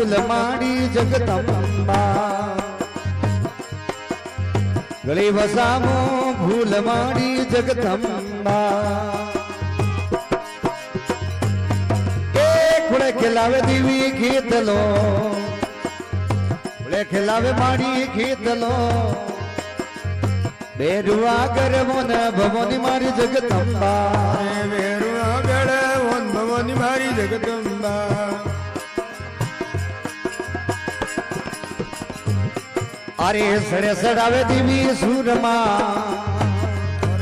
ભૂલ માડી જગદંબા ગળી વસામો ભૂલ માડી જગદંબા એ ખોળે ખેલાવે દેવી ખેતલો ખોળે ખેલાવે માડી ખેતલો બેરુઆ ગરવો ને ભવોની મારી જગદંબા બેરુઆ ગરવો ને ભવોની મારી જગદંબા અરે સડે સડાવે દેવી સુરમાં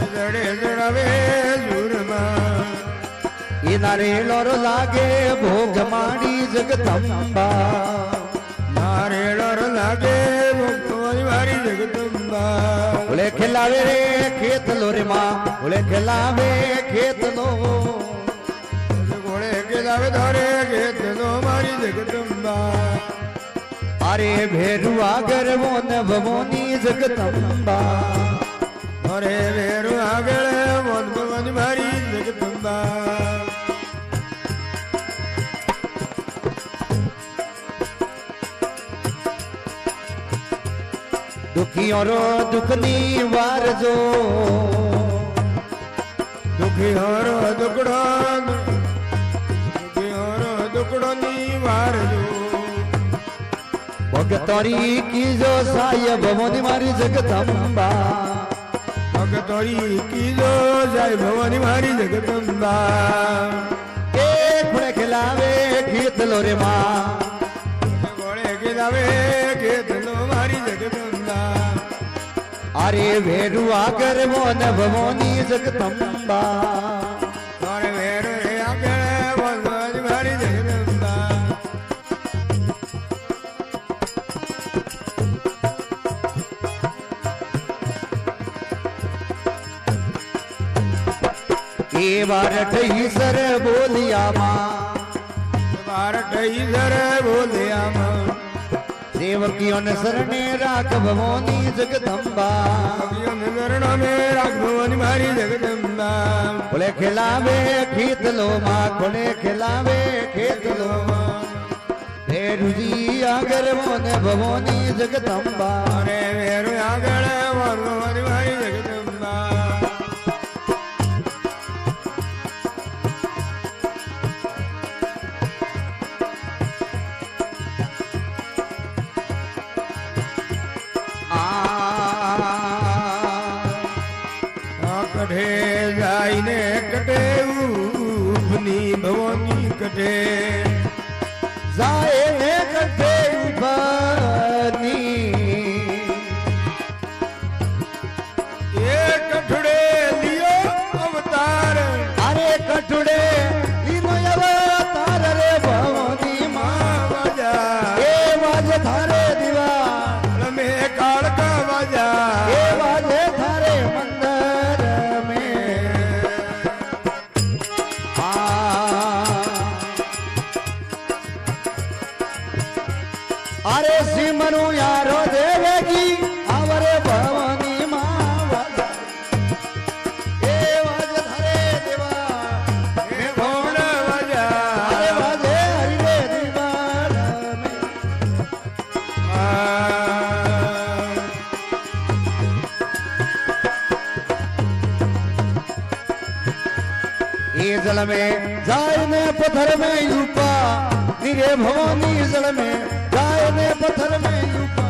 સડે સડાવે સુરમાં એ નારેલો લાગે ભોગ માડી જગદંબા નારેલો લાગે ભોગ મારી જગદંબા ઓલે ખેલાવે રે ખેતલો રે માં ઓલે ખેલાવે ખેતલો ઓલે ખેલાવે ધારે ખેતલો મારી જગદંબા અરે ભેરુઆ ગરવો ને ભવોની જગદંબા અરે ભેરુઆ ગરવો ને ભવોની મારી જગદંબા દુખીઓ રો દુખની વારજો દુખીઓ રો દુકડો દુખીઓ રો દુકડો ની વારજો ભગતોરી કીજો સાય ભવોની મારી જગદંબા ભગતોરી કીજો સાય ભવોની મારી જગદંબા એ ખોળે ખેલાવે ખેતલો રે માં ખોળે ખેલાવે ખેતલો મારી જગદંબા અરે ભેરુઆ ગરવો ને ભવોની જગદંબા અરે ભેરુઆ ગરવો ને ભવોની મારી જગદંબા એ વાર ઠઈ સર બોલિયામાં વાર ઠઈ સર બોલિયામાં દેવકીઓને શરણે રાખ ભવોની જગદંબા શરણ મેં રાખ ભવોની મારી જગદંબા ખોળે ખેલાવે ખેતલો માં ખોળે ખેલાવે ખેતલો માં ભેરુજી આગળ ને ભવોની જગદંબા અરે ભેરુ આગળ ભવોની મારી જગદંબા કઢે જાઈને કઢે ઉપની ભવોની કઢે જાય ને કઢે ઉભાની એ કઠડે લિયો અવતાર અરે કઠડે લીનો અવતાર રે ભવોની માં વાજા એ વાજે થારે દીવા મે કાળકા વાજા એ વાજે થારે મંદર મે અરે સિમરુ યારો દેવેજી આવરે ભવની માં વાજા એ વાજે થારે દીવા મે ભવન વાજા અરે વાજે હરી રે દીવા મે ये जल में जाय ने पत्थर में यूपा निरे भवानी जल में जाय ने पत्थर में यूपा